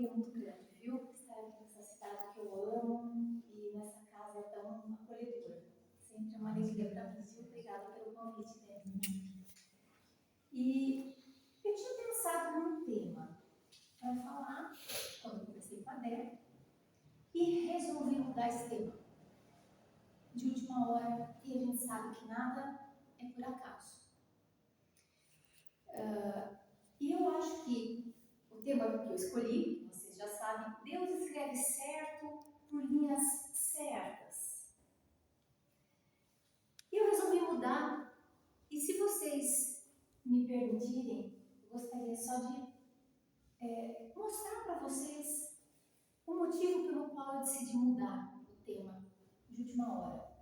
alegria muito grande, viu? Estar aqui nessa cidade que eu amo e nessa casa tão acolhedora. Sempre é uma alegria para mim. Obrigada pelo convite, né? E eu tinha pensado num tema para falar quando eu conversei com a Débora e resolvi mudar esse tema de última hora, e a gente sabe que nada é por acaso. E eu acho que o tema que eu escolhi, vocês já sabem, Deus escreve certo por linhas certas. E eu resolvi mudar, e se vocês me permitirem, eu gostaria só de mostrar para vocês o motivo pelo qual eu decidi mudar o tema de última hora.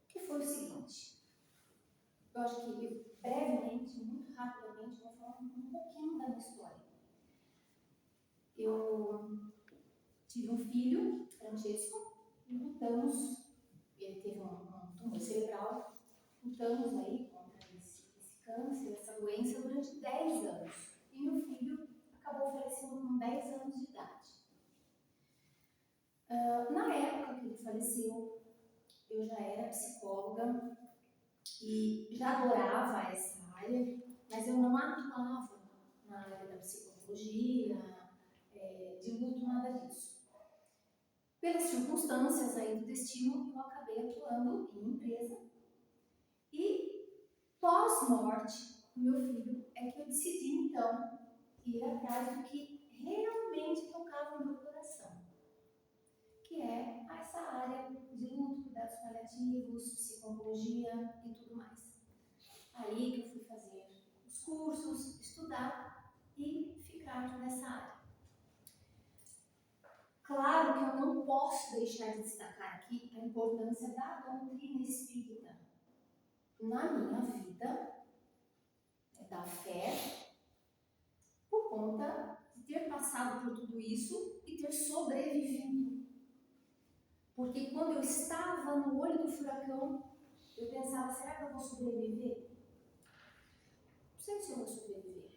Que foi o seguinte, eu acho que eu, brevemente, muito rapidamente, vou falar um pouquinho da minha história. Eu tive um filho, Francesco, e lutamos, ele teve um tumor cerebral, lutamos aí contra esse câncer, essa doença, durante 10 anos. E meu filho acabou falecendo com 10 anos de idade. Na época que ele faleceu, eu já era psicóloga e já adorava essa área, mas eu não atuava na área da psicologia, de luto, nada disso. Pelas circunstâncias aí do destino, eu acabei atuando em empresa e pós-morte do meu filho é que eu decidi então ir atrás do que realmente tocava no meu coração, que é essa área de luto, cuidados paliativos, psicologia e tudo mais. Aí que eu fui fazer os cursos, estudar e ficar nessa área. Claro que eu não posso deixar de destacar aqui a importância da doutrina espírita na minha vida, da fé, por conta de ter passado por tudo isso e ter sobrevivido. Porque quando eu estava no olho do furacão, eu pensava, será que eu vou sobreviver? Não sei se eu vou sobreviver. Eu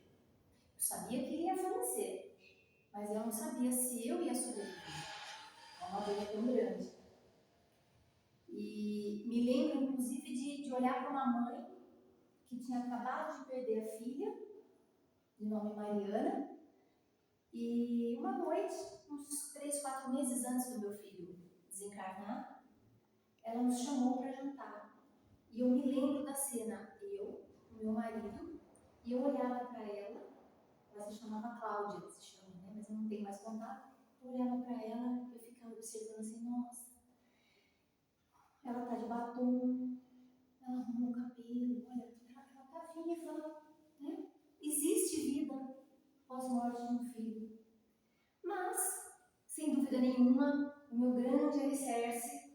sabia que ia falecer, mas eu não sabia se eu ia sobreviver. É uma dor tão grande. E me lembro, inclusive, de olhar para uma mãe que tinha acabado de perder a filha, de nome Mariana, e uma noite, uns 3, 4 meses antes do meu filho desencarnar, ela nos chamou para jantar. E eu me lembro da cena, eu, o meu marido, e eu olhava para ela, ela se chamava Cláudia, né? Mas eu não tenho mais contato. Eu olhava para ela, eu ficava observando assim, nossa, ela tá de batom, ela arrumou o cabelo, olha, ela tá viva, né? Existe vida pós-morte de um filho. Mas, sem dúvida nenhuma, o meu grande alicerce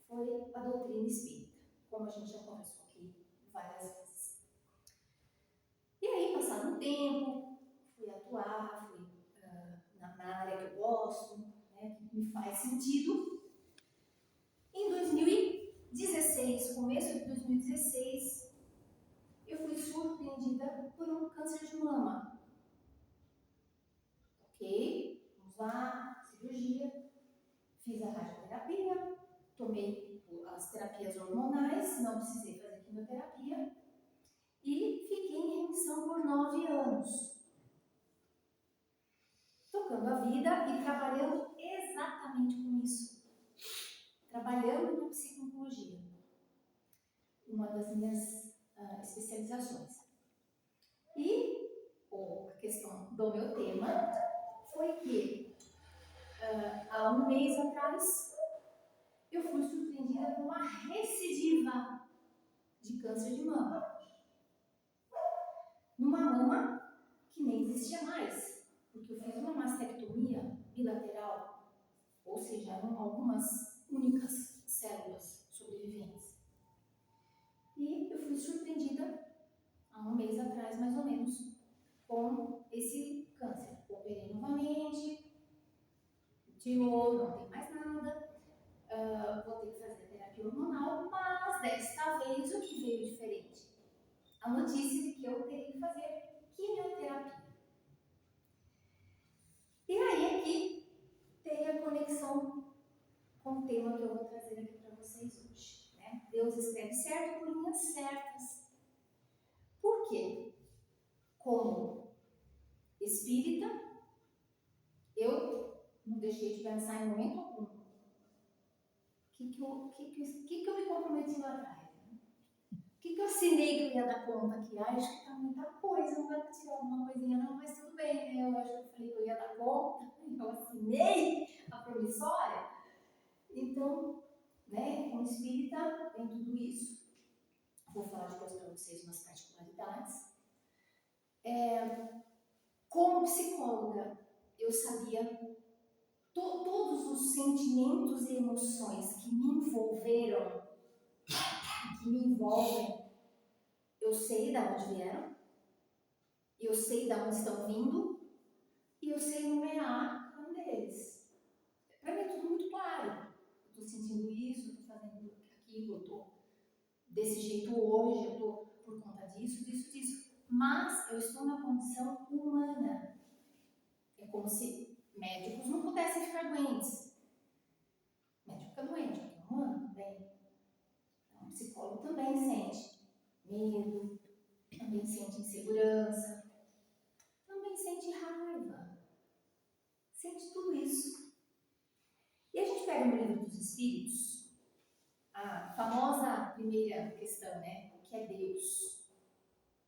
foi a doutrina espírita, como a gente já conversou aqui várias vezes. E aí, passado um tempo, fui atuar, fui na área que eu gosto, né, que me faz sentido. Em 2016, começo de 2016, eu fui surpreendida por um câncer de mama. Ok, vamos lá, cirurgia, fiz a radioterapia, tomei as terapias hormonais, não precisei fazer quimioterapia e fiquei em remissão por 9 anos. Tocando a vida e trabalhando exatamente com isso. Trabalhando na psicologia. Uma das minhas especializações. E a questão do meu tema foi que há um mês atrás eu fui surpreendida com uma recidiva de câncer de mama. Numa mama que nem existia mais, porque eu fiz uma mastectomia bilateral, ou seja, eram algumas únicas células sobreviventes. E eu fui surpreendida há um mês atrás, mais ou menos, com esse câncer. Operei novamente, tirou, não tem mais nada, vou ter que fazer terapia hormonal, mas desta vez o que veio diferente? A notícia de que eu teria que fazer quimioterapia. tema que eu vou trazer aqui para vocês hoje. Né? Deus escreve certo por linhas certas. Por quê? Como espírita, eu não deixei de pensar em momento algum. O que eu me comprometi lá atrás? O que eu assinei que eu ia dar conta aqui? Acho que está muita coisa, não vai tirar alguma coisinha não, mas tudo bem, né? Eu acho que eu falei que eu ia dar conta, eu assinei a promissória. Então, né, como espírita, tem tudo isso. Vou falar depois para vocês umas particularidades. Como psicóloga, eu sabia todos os sentimentos e emoções que me envolveram, que me envolvem, eu sei de onde vieram, eu sei de onde estão vindo e eu sei numerar cada um deles. Para mim é tudo muito claro. Eu estou sentindo isso, eu estou fazendo aquilo, eu estou desse jeito hoje, eu estou por conta disso. Mas eu estou na condição humana. É como se médicos não pudessem ficar doentes. O médico fica doente, é humano também. Então, o psicólogo também sente medo, também sente insegurança, também sente raiva, sente tudo isso. E a gente pega no Livro dos Espíritos, a famosa primeira questão, né? O que é Deus?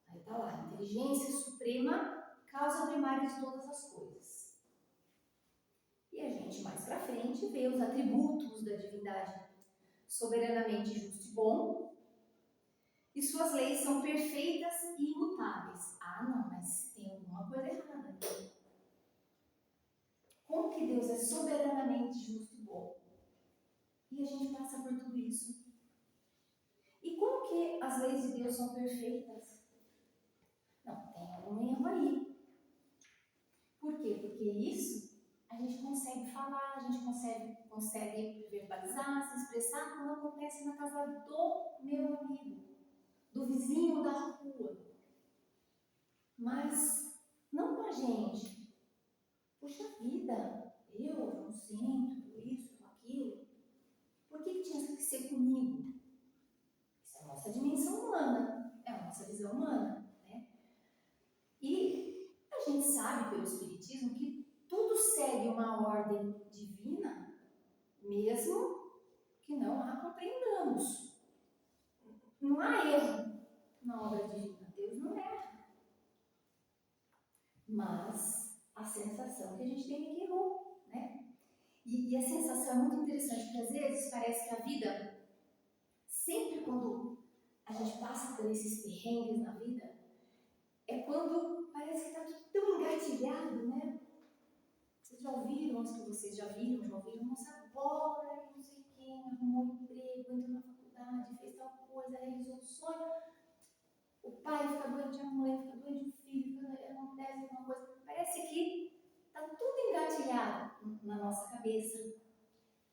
Aí tá lá, inteligência suprema, causa primária de todas as coisas. E a gente mais pra frente vê os atributos da divindade: soberanamente justo e bom, e suas leis são perfeitas e imutáveis. Ah, não, mas tem alguma coisa errada aqui. Como que Deus é soberanamente justo e bom? E a gente passa por tudo isso. E como que as leis de Deus são perfeitas? Não, tem algum erro aí. Por quê? Porque isso a gente consegue falar, a gente consegue verbalizar, se expressar quando acontece na casa do meu amigo, do vizinho da rua. Mas não com a gente. Puxa vida, eu não sinto isso, aquilo. Por que tinha que ser comigo? Isso é a nossa dimensão humana, é a nossa visão humana. Né? E a gente sabe pelo Espiritismo que tudo segue uma ordem divina, mesmo que não a compreendamos. Não há erro na obra divina, Deus não erra. Mas a sensação que a gente tem é que errou, né? E a sensação é muito interessante, porque às vezes parece que a vida, sempre quando a gente passa por esses perrengues na vida, é quando parece que está tudo tão engatilhado, né? Vocês já ouviram, os que vocês já ouviram, nossa, agora que não sei quem arrumou emprego, entrou na faculdade, fez tal coisa, realizou um sonho. O pai fica doente, a mãe fica doente, o filho, acontece alguma coisa. Parece que está tudo engatilhado na nossa cabeça.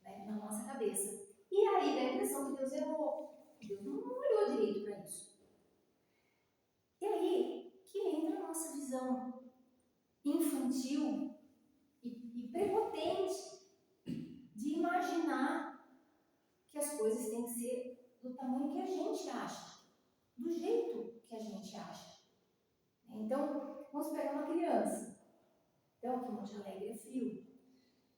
Né? Na nossa cabeça. E aí dá a impressão que Deus errou. Deus não olhou direito para isso. E aí que entra a nossa visão infantil e prepotente de imaginar que as coisas têm que ser do tamanho que a gente acha, do jeito que a gente acha. Então, vamos pegar uma criança. Então, aqui Monte Alegre é frio.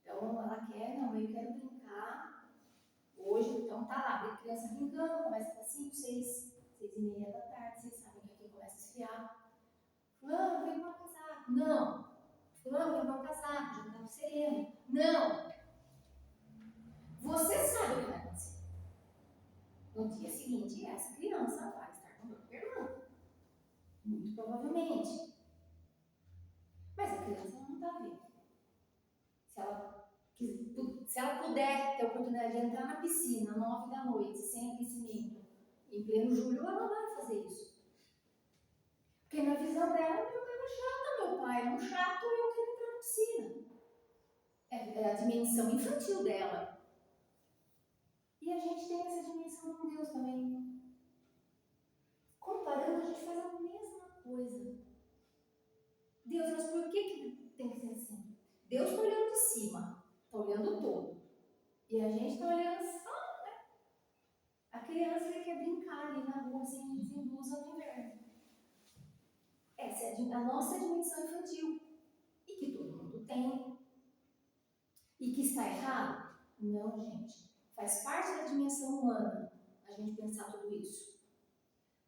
Então, ela quer, não, eu quero brincar hoje. Então, tá lá, a criança brincando, começa às 5, 6, 6h30 da tarde. Vocês sabem que aqui começa a esfriar. Fulano, vem com o casaco. Não. Fulano, vem com o casaco, já tá no sereno. Não. Você sabe o que vai acontecer. No dia seguinte, essa criança vai estar com dor de garganta. Muito provavelmente. Mas a criança não está vendo. Se ela puder ter a oportunidade de entrar na piscina às 9 da noite, sem aquecimento, em pleno julho, ela não vai fazer isso. Porque na visão dela, meu pai é chato, meu pai é um chato e eu quero entrar na piscina. É a dimensão infantil dela. E a gente tem essa dimensão com Deus também. Comparando, a gente faz a mesma coisa. Deus, mas por que tem que ser assim? Deus está olhando de cima, está olhando todo. E a gente está olhando só, né? A criança que quer brincar ali na rua sem blusa no inverno. Essa é a nossa dimensão infantil. E que todo mundo tem. E que está errado? Não, gente. Faz parte da dimensão humana a gente pensar tudo isso.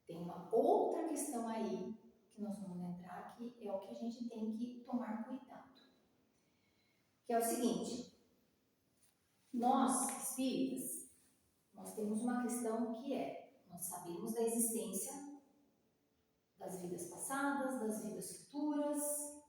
Tem uma outra questão aí que nós vamos entrar, que é o que a gente tem que tomar cuidado. Que é o seguinte: nós, espíritas, nós temos uma questão que é: nós sabemos da existência das vidas passadas, das vidas futuras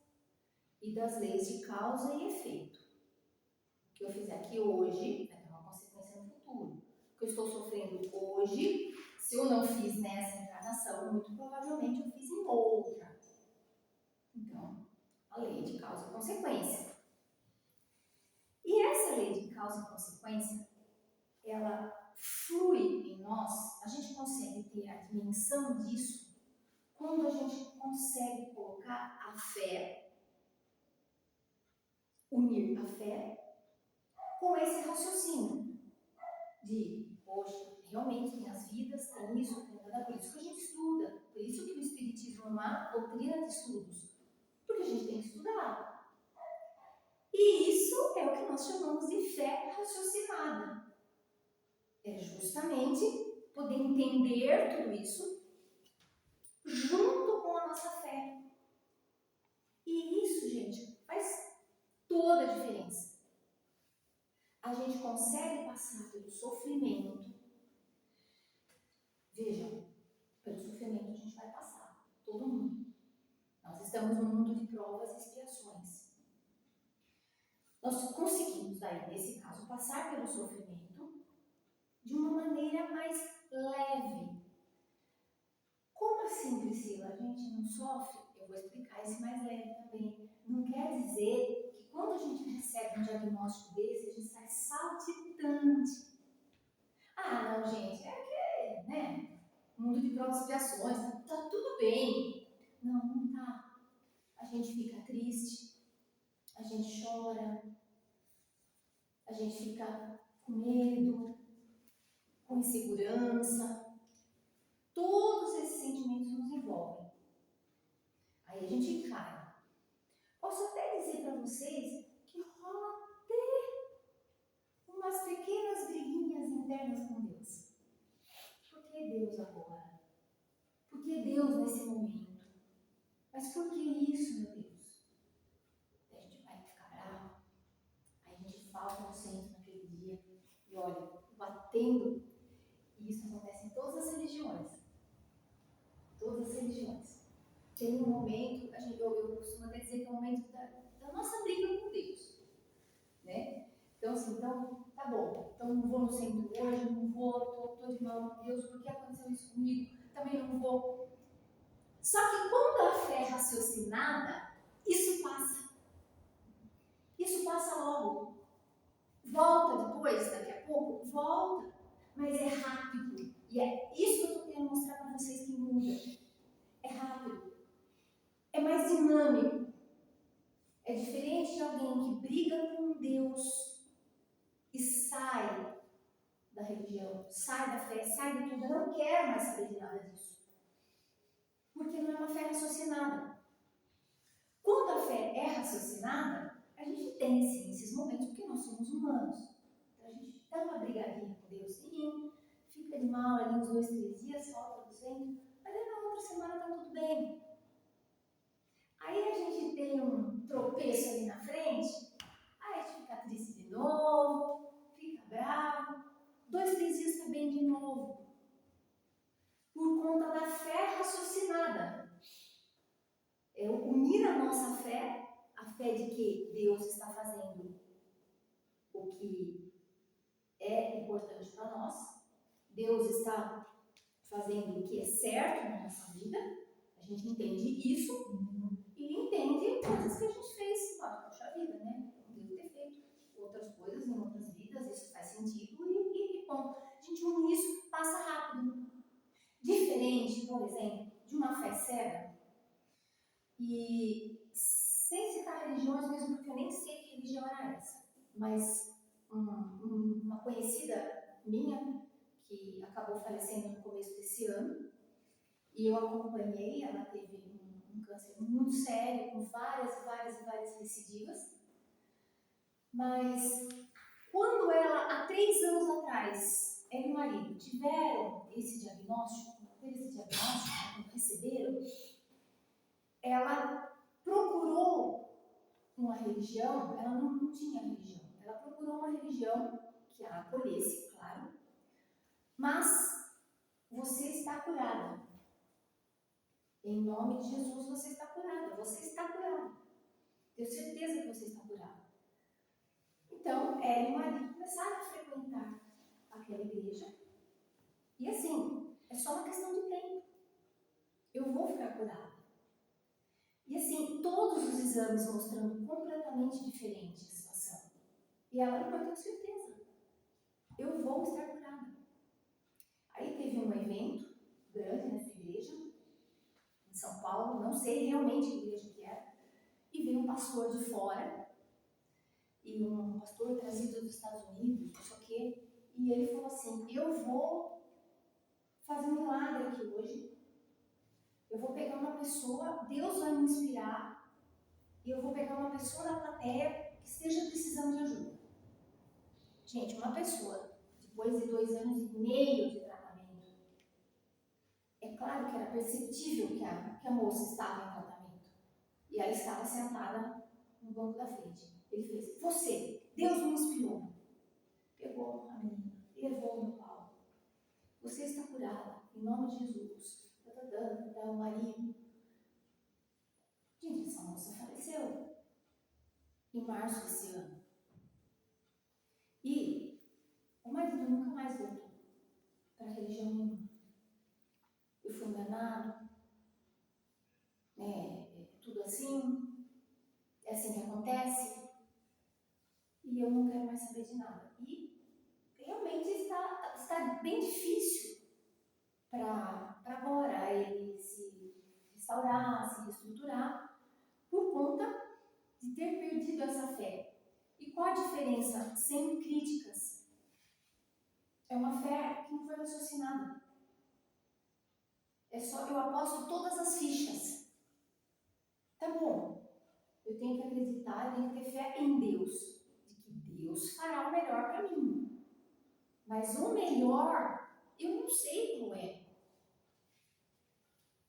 e das leis de causa e efeito. O que eu fizer aqui hoje vai ter uma consequência no futuro. O que eu estou sofrendo hoje, se eu não fiz nessa encarnação, muito provavelmente eu fiz em outra. Então, a lei de causa e consequência. E essa lei de causa e consequência, ela flui em nós, a gente consegue ter a dimensão disso quando a gente consegue colocar a fé, unir a fé com esse raciocínio de, poxa, realmente tem as vidas, tem isso, tem nada, por isso que a gente estuda, por isso que o Espiritismo é uma doutrina de estudos, porque a gente tem que estudar. E isso é o que nós chamamos de fé raciocinada. É justamente poder entender tudo isso junto com a nossa fé. E isso, gente, faz toda a diferença. A gente consegue passar pelo sofrimento. Vejam, pelo sofrimento a gente vai passar, todo mundo. Nós estamos num mundo de provas e expiações. Nós conseguimos, daí, nesse caso, passar pelo sofrimento de uma maneira mais leve. Como assim, Priscila? A gente não sofre? Eu vou explicar esse mais leve também. Não quer dizer que quando a gente recebe um diagnóstico desse, a gente sai saltitante. Ah, não, gente, é que, né? Mundo de provas e expiações, tá tudo bem. Não, não tá. A gente fica triste, a gente chora, a gente fica com medo, com insegurança. Todos esses sentimentos nos envolvem. Aí a gente cai. Posso até dizer para vocês que rola até umas pequenas briguinhas internas com Deus. Por que Deus agora? Por que Deus nesse momento? Mas por que isso, meu Deus? Aí a gente vai ficar bravo. Aí a gente falta no centro naquele dia. E olha, batendo. E isso acontece em todas as religiões. Todas as religiões. Tem um momento, eu costumo até dizer que é o momento da nossa briga com Deus. Né? Então, assim, tá bom. Então, não vou no centro hoje, não vou, tô de mal com Deus, por que aconteceu isso comigo? Também não vou. Só que quando a fé é raciocinada, isso passa. Isso passa logo. Volta depois, daqui a pouco, volta. Mas é rápido. E é isso que eu estou querendo mostrar para vocês que muda. É rápido. É mais dinâmico. É diferente de alguém que briga com Deus e sai da religião, sai da fé, sai de tudo. Eu não quero mais saber de nada disso. Porque não é uma fé raciocinada. Quando a fé é raciocinada, a gente tem sim esses momentos porque nós somos humanos. Então a gente dá uma brigadinha com Deus, sim, fica de mal ali uns 2, 3 dias, volta do centro, mas aí na outra semana tá tudo bem. Aí a gente tem um tropeço ali na frente, aí a gente fica triste de novo, fica bravo, 2, 3 dias está bem de novo. Por conta da fé raciocinada. É unir a nossa fé, a fé de que Deus está fazendo o que é importante para nós, Deus está fazendo o que é certo na nossa vida, a gente entende isso e entende coisas que a gente fez, poxa vida, né? Deus ter feito outras coisas em outras vidas, isso faz sentido e ponto. A gente une isso, passa rápido. Diferente, por exemplo, de uma fé cega, e sem citar religiões mesmo, porque eu nem sei que religião era essa, mas uma conhecida minha que acabou falecendo no começo desse ano, e eu acompanhei. Ela teve um câncer muito sério, com várias recidivas, mas quando ela, há 3 anos atrás, ela e o marido tiveram esse diagnóstico, receberam, ela procurou uma religião. Ela não tinha religião, ela procurou uma religião que a acolhesse, claro, mas você está curada. Em nome de Jesus, você está curada. Você está curada. Tenho certeza que você está curada. Então, ela e o marido começaram a frequentar aquela igreja. E assim, é só uma questão de tempo. Eu vou ficar curada. E assim, todos os exames mostrando completamente diferente a situação. E ela, não, eu tenho certeza. Eu vou estar curada. Aí teve um evento grande nessa igreja, em São Paulo, não sei realmente que igreja que era, e veio um pastor de fora, e um pastor trazido dos Estados Unidos, não sei o quê, e ele falou assim: eu vou fazer um milagre aqui hoje, eu vou pegar uma pessoa, Deus vai me inspirar, e eu vou pegar uma pessoa da plateia que esteja precisando de ajuda. Gente, uma pessoa, depois de 2 anos e meio de tratamento, é claro que era perceptível que a moça estava em tratamento, e ela estava sentada no banco da frente. Ele fez: você, Deus me inspirou. Pegou a menina, levou no palco. Você está curada, em nome de Jesus. O marido. Gente, essa moça faleceu em março desse ano. E o marido nunca mais voltou para a religião nenhuma. Eu fui enganado, tudo assim, é assim que acontece, e eu não quero mais saber de nada. E realmente está bem difícil para agora ele se restaurar, se reestruturar, por conta de ter perdido essa fé. E qual a diferença? Sem críticas. É uma fé que não foi raciocinada. É só eu aposto todas as fichas. Tá bom, eu tenho que acreditar, eu tenho que ter fé em Deus, de que Deus fará o melhor para mim. Mas o melhor, eu não sei como é.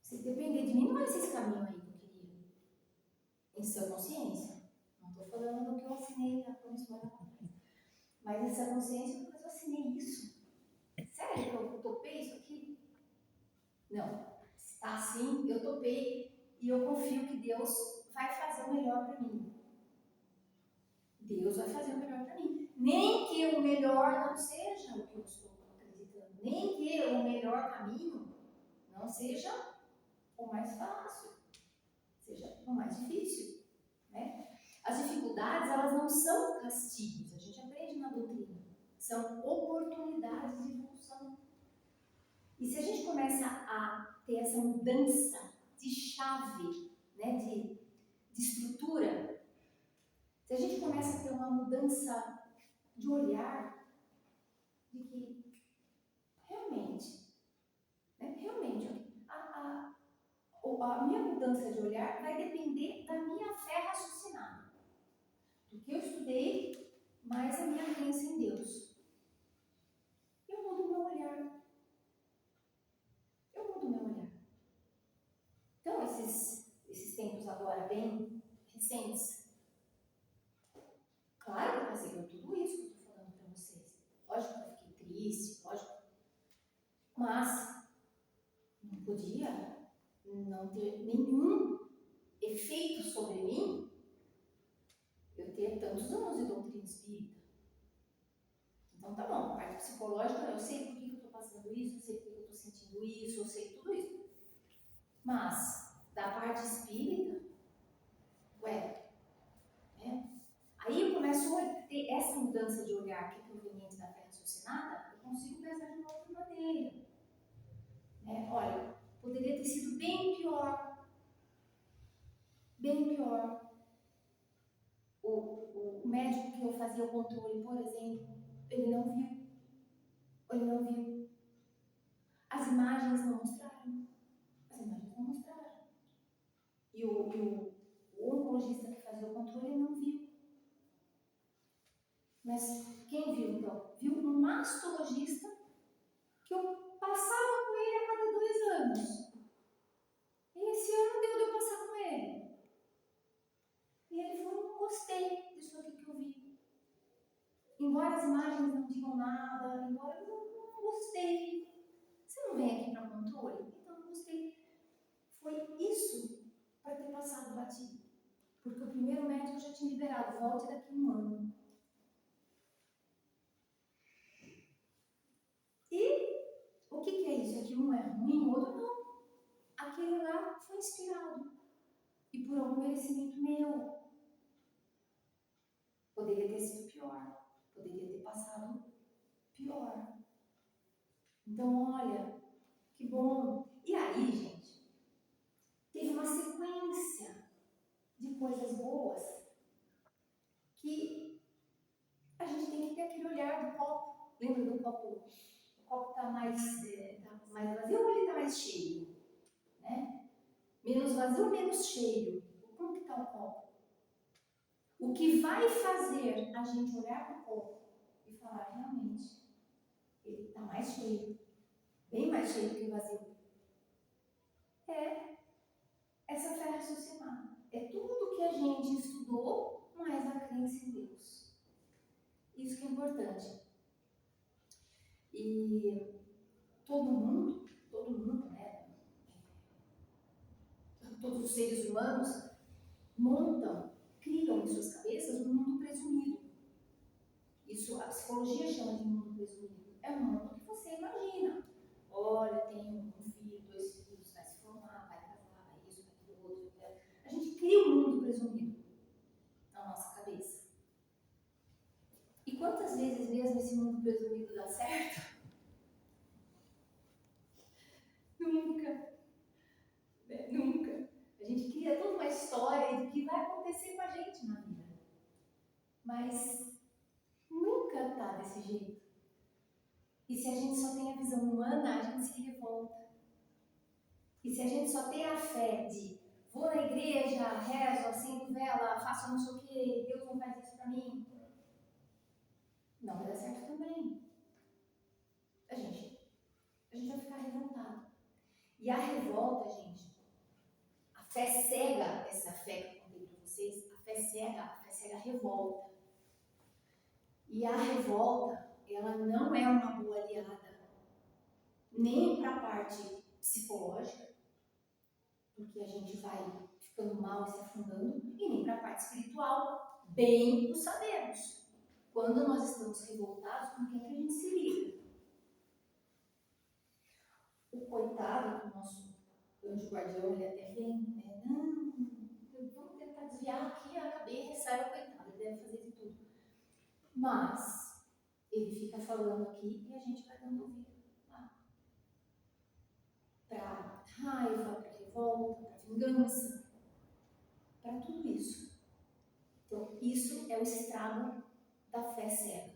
Se depender de mim, não vai ser esse caminho aí que eu queria. Em sua consciência. Não estou falando do que eu assinei na comissão. Mas essa consciência, mas eu assinei isso. Sério que eu topei isso aqui? Não. Se está assim, eu topei e eu confio que Deus vai fazer o melhor para mim. Deus vai fazer o melhor para mim. Nem que o melhor não seja o que eu estou acreditando. Nem que o melhor caminho não seja o mais fácil. Seja o mais difícil. Né? As dificuldades, elas não são castigos. A gente aprende na doutrina. São oportunidades de evolução. E se a gente começa a ter essa mudança de chave, né, de estrutura, se a gente começa a ter uma mudança de olhar, de que realmente, a minha mudança de olhar vai depender da minha fé raciocinada, do que eu estudei, mais a minha crença em Deus. Eu mudo o meu olhar. Então, esses tempos agora bem recentes, claro que eu passei por tudo isso que eu estou falando para vocês. Lógico que eu fiquei triste, lógico. Mas não podia não ter nenhum efeito sobre mim eu ter tantos anos de doutrina espírita. Então tá bom, a parte psicológica, eu sei por que eu estou passando isso, eu sei por que eu estou sentindo isso, eu sei tudo isso. Mas, da parte espírita, aí eu começo a ter essa mudança de olhar que é proveniente da fé raciocinada, eu consigo pensar de uma outra maneira. Olha, poderia ter sido bem pior. Bem pior. O médico que eu fazia o controle, por exemplo, ele não viu. Ele não viu. As imagens não mostraram. As imagens não mostraram. E o oncologista que fazia o controle, ele não viu. Mas quem viu, então? Viu um mastologista que eu passava com ele a cada 2 anos. E esse ano deu de eu passar com ele. E ele falou, não gostei disso aqui que eu vi. Embora as imagens não digam nada, embora eu não gostei. Você não vem aqui para controle? Então não gostei. Foi isso para ter passado batido. Porque o primeiro médico já tinha liberado, volte daqui 1 ano. E o que é isso? É que um é ruim, o outro não. Aquele lá foi inspirado. E por algum merecimento meu. Poderia ter sido pior. Poderia ter passado pior. Então, olha, que bom. E aí, gente, teve uma sequência de coisas boas que a gente tem que ter aquele olhar do copo. Lembra do copo? O copo está mais vazio ou ele está mais cheio? Né? Menos vazio ou menos cheio? Como que está o copo? O que vai fazer a gente olhar para o copo e falar, realmente, ele está mais cheio, bem mais cheio que vazio, é essa fé raciocinada. É tudo que a gente estudou, mais a crença em Deus. Isso que é importante. E todo mundo, né? Todos os seres humanos criam em suas cabeças um mundo presumido. Isso a psicologia chama de mundo presumido. É um mundo que você imagina. Olha, tem um filho, 2 filhos, vai se formar, vai casar, vai isso, vai aquilo, outro. A gente cria um mundo presumido na nossa cabeça. E quantas vezes mesmo esse mundo presumido dá certo? Nunca. Nunca. A gente cria toda uma história do que vai acontecer com a gente na vida. Mas nunca está desse jeito. E se a gente só tem a visão humana, a gente se revolta. E se a gente só tem a fé de vou na igreja, rezo, acendo vela, faço não sei o que, Deus não faz isso para mim, não vai dar certo também. A gente vai ficar revoltado. E a revolta, gente, a fé cega, essa fé que eu contei para vocês, a fé cega a revolta. E a revolta, ela não é uma boa aliada, nem para a parte psicológica, porque a gente vai ficando mal e se afundando, e nem para a parte espiritual, bem o sabemos. Quando nós estamos revoltados, com quem que a gente se liga? O coitado do nosso anjo guardião, ele até vem, né? Não, vamos tentar desviar aqui a cabeça, o coitado, ele deve fazer de tudo. Mas ele fica falando aqui e a gente vai dando ouvido lá. Para raiva, para revolta, para vingança, para tudo isso. Então, isso é o estrago da fé cega.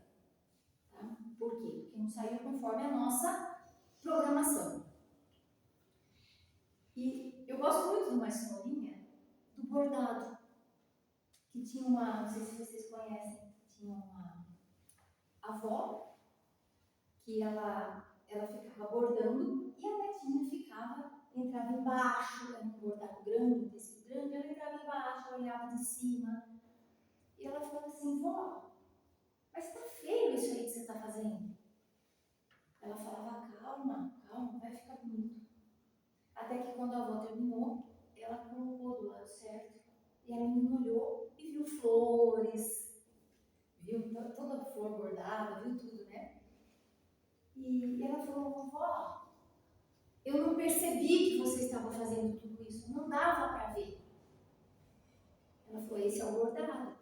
Tá? Por quê? Porque não saiu conforme a nossa programação. E eu gosto muito de uma historinha do bordado, que tinha não sei se vocês conhecem, tinha uma avó que ela ficava bordando e a netinha entrava embaixo, era um bordado grande, um tecido grande, ela entrava embaixo, ela olhava de cima e ela falava assim, vó, mas tá feio isso aí que você está fazendo. Ela falava, calma, vai ficar bonito. Até que quando a avó terminou, ela colocou do lado certo e a menina olhou e viu flores, viu toda a flor bordada, viu tudo, né? E ela falou, vovó, eu não percebi que você estava fazendo tudo isso, não dava para ver. Ela falou, esse é o bordado.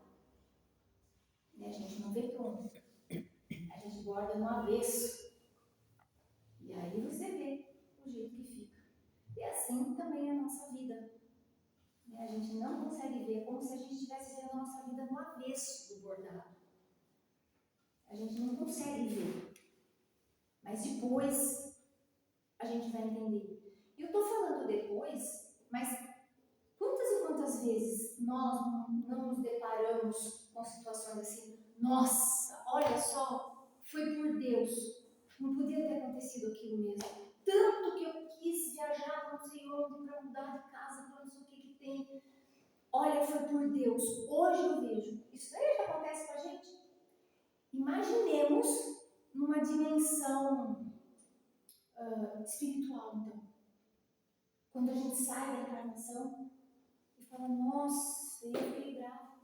E a gente não vê pronto. A gente borda no avesso. E aí você vê o jeito que fica. E assim também é a nossa vida. A gente não consegue ver, como se a gente estivesse vendo a nossa vida no avesso do bordado. gente não consegue ver. Mas depois a gente vai entender. E eu estou falando depois, mas quantas e quantas vezes nós não nos deparamos com situações assim? Nossa, olha só, foi por Deus. Não podia ter acontecido aquilo mesmo. Tanto que eu quis viajar para não sei onde, para mudar de casa, para não sei o que tem. Olha, foi por Deus. Hoje eu vejo. Isso aí já acontece com a gente. Imaginemos numa dimensão espiritual, então. Quando a gente sai da encarnação e fala, nossa, eu fiquei bravo.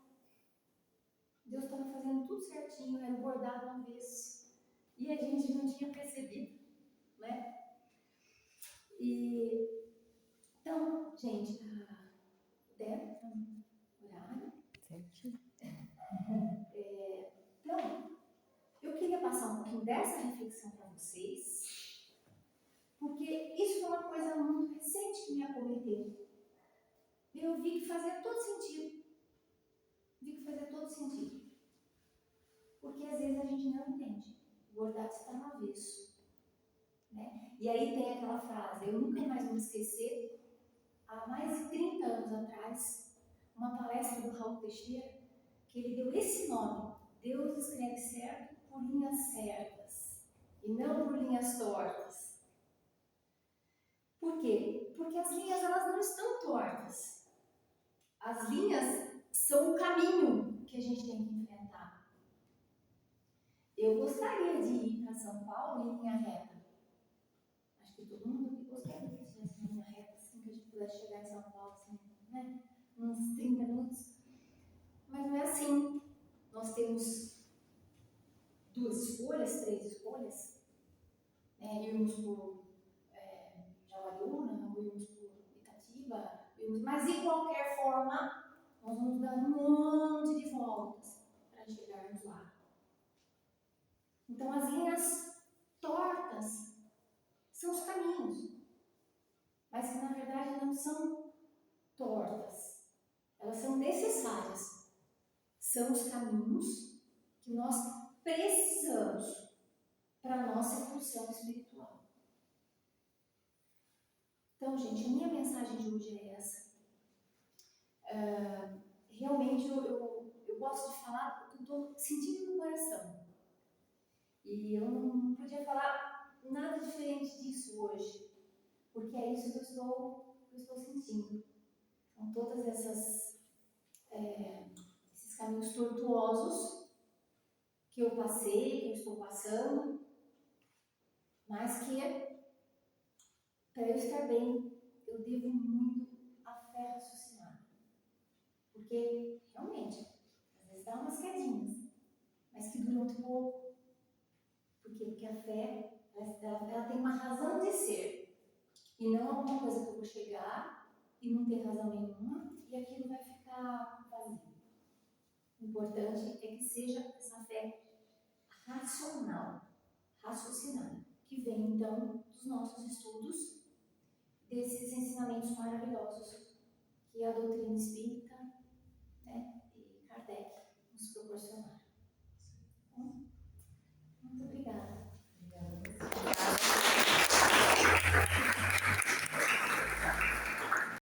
Deus estava fazendo tudo certinho, era bordado uma vez. E a gente não tinha percebido, né? E, então, gente, der horário. Certinho. Então, eu queria passar um pouquinho dessa reflexão para vocês, porque isso foi uma coisa muito recente que me acometeu. Eu vi que fazia todo sentido. Porque às vezes a gente não entende. O bordado está no avesso. Né? E aí tem aquela frase, eu nunca mais vou me esquecer, há mais de 30 anos atrás, uma palestra do Raul Teixeira, que ele deu esse nome, Deus escreve certo por linhas certas, e não por linhas tortas. Por quê? Porque as linhas elas não estão tortas. As linhas são o caminho que a gente tem que enfrentar. Eu gostaria de ir para São Paulo em linha reta. Acho que todo mundo aqui gostaria de tivesse uma linha reta, assim, que a gente pudesse chegar em São Paulo, assim, né? Uns 30 minutos. Mas não é assim. Nós temos 2 escolhas, 3 escolhas. Né? Irmos por Jaguariúna, irmos por Itatiba, mas de qualquer forma, nós vamos dar um monte de voltas para chegarmos lá. Então, as linhas tortas são os caminhos, mas que na verdade não são tortas, elas são necessárias. São os caminhos que nós precisamos para a nossa evolução espiritual. Então, gente, a minha mensagem de hoje é essa. Realmente eu gosto de falar o que eu estou sentindo no coração. E eu não podia falar nada diferente disso hoje, porque é isso que eu estou sentindo. São todas esses caminhos tortuosos que eu passei, que eu estou passando, mas que para eu estar bem, eu devo muito à fé raciocinada. Porque, realmente, às vezes dá umas quedinhas, mas que duram muito pouco. Por quê? Porque a fé, ela tem uma razão de ser. E não alguma coisa que eu vou chegar e não ter razão nenhuma e aquilo vai ficar vazio. O importante é que seja essa fé racional, raciocinada, que vem então dos nossos estudos, desses ensinamentos maravilhosos que a doutrina espírita, né, e Kardec nos proporcionaram.